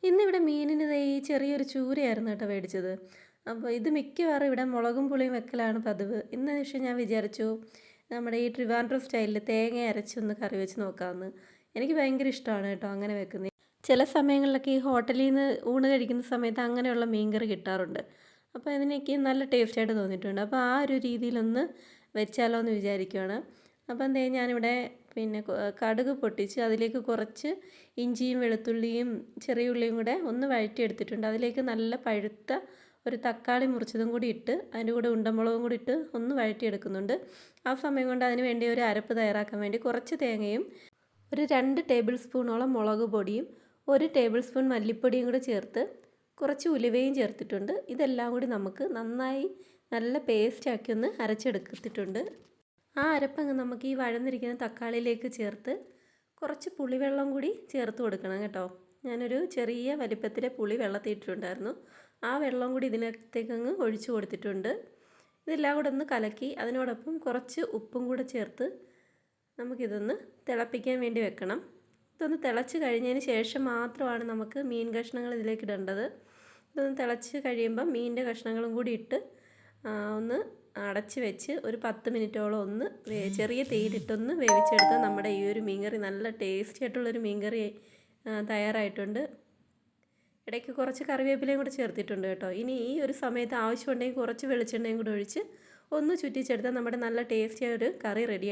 ഇന്നിവിടെ മീനിന് ദേ ഈ ചെറിയൊരു ചൂരയായിരുന്നു കേട്ടോ മേടിച്ചത്. അപ്പോൾ ഇത് മിക്കവാറും ഇവിടെ മുളകും പുളിയും വെക്കലാണ് പതിവ്. ഇന്ന് പക്ഷേ ഞാൻ വിചാരിച്ചു നമ്മുടെ ഈ ട്രിവാൻഡ്രം സ്റ്റൈലിൽ തേങ്ങ അരച്ചൊന്ന് കറി വെച്ച് നോക്കാമെന്ന്. എനിക്ക് ഭയങ്കര ഇഷ്ടമാണ് കേട്ടോ അങ്ങനെ വെക്കുന്നത്. ചില സമയങ്ങളിലൊക്കെ ഈ ഹോട്ടലിൽ നിന്ന് ഊണ് കഴിക്കുന്ന സമയത്ത് അങ്ങനെയുള്ള മീൻകറി കിട്ടാറുണ്ട്. അപ്പോൾ അതിനൊക്കെ നല്ല ടേസ്റ്റായിട്ട് തോന്നിയിട്ടുണ്ട്. അപ്പോൾ ആ ഒരു രീതിയിലൊന്ന് വെച്ചാലോ എന്ന് വിചാരിക്കുകയാണ്. അപ്പം ദേ ഞാനിവിടെ പിന്നെ കടുക് പൊട്ടിച്ച് അതിലേക്ക് കുറച്ച് ഇഞ്ചിയും വെളുത്തുള്ളിയും ചെറിയ ഉള്ളിയും കൂടെ ഒന്ന് വഴറ്റിയെടുത്തിട്ടുണ്ട്. അതിലേക്ക് നല്ല പഴുത്ത ഒരു തക്കാളി മുറിച്ചതും കൂടി ഇട്ട് അതിൻ്റെ കൂടെ ഉണ്ടമുളകും കൂടി ഇട്ട് ഒന്ന് വഴറ്റിയെടുക്കുന്നുണ്ട്. ആ സമയം കൊണ്ട് അതിന് വേണ്ടി ഒരു അരപ്പ് തയ്യാറാക്കാൻ വേണ്ടി കുറച്ച് തേങ്ങയും ഒരു 2 ടേബിൾ സ്പൂണോളം മുളക് പൊടിയും 1 ടേബിൾ സ്പൂൺ മല്ലിപ്പൊടിയും കൂടെ ചേർത്ത് കുറച്ച് ഉലുവയും ചേർത്തിട്ടുണ്ട്. ഇതെല്ലാം കൂടി നമുക്ക് നന്നായി നല്ല പേസ്റ്റാക്കി ഒന്ന് അരച്ചെടുത്തിട്ടുണ്ട്. ആ അരപ്പങ്ങ് നമുക്ക് ഈ വഴന്നിരിക്കുന്ന തക്കാളിയിലേക്ക് ചേർത്ത് കുറച്ച് പുളിവെള്ളം കൂടി ചേർത്ത് കൊടുക്കണം കേട്ടോ. ഞാനൊരു ചെറിയ വലിപ്പത്തിലെ പുളി വെള്ളത്തിയിട്ടുണ്ടായിരുന്നു. ആ വെള്ളം കൂടി ഇതിനകത്തേക്കങ്ങ് ഒഴിച്ചു കൊടുത്തിട്ടുണ്ട്. ഇതെല്ലാം കൂടെ ഒന്ന് കലക്കി അതിനോടൊപ്പം കുറച്ച് ഉപ്പും കൂടെ ചേർത്ത് നമുക്കിതൊന്ന് തിളപ്പിക്കാൻ വേണ്ടി വെക്കണം. ഇതൊന്ന് തിളച്ച് കഴിഞ്ഞതിന് ശേഷം മാത്രമാണ് നമുക്ക് മീൻ കഷ്ണങ്ങൾ ഇതിലേക്ക് ഇടേണ്ടത്. ഇതൊന്ന് തിളച്ച് കഴിയുമ്പം മീനിൻ്റെ കഷ്ണങ്ങളും കൂടി ഇട്ട് ഒന്ന് അടച്ച് വെച്ച് ഒരു 10 മിനിറ്റോളം ഒന്ന് ചെറിയ തീയിലിട്ടൊന്ന് വേവിച്ചെടുത്താൽ നമ്മുടെ ഈ ഒരു മീൻകറി നല്ല ടേസ്റ്റി ആയിട്ടുള്ളൊരു മീൻകറി തയ്യാറായിട്ടുണ്ട്. ഇടയ്ക്ക് കുറച്ച് കറിവേപ്പിലയും കൂടെ ചേർത്തിട്ടുണ്ട് കേട്ടോ. ഇനി ഈ ഒരു സമയത്ത് ആവശ്യമുണ്ടെങ്കിൽ കുറച്ച് വെളിച്ചെണ്ണയും കൂടെ ഒഴിച്ച് ഒന്ന് ചുറ്റിച്ചെടുത്താൽ നമ്മുടെ നല്ല ടേസ്റ്റിയായ ഒരു കറി റെഡി.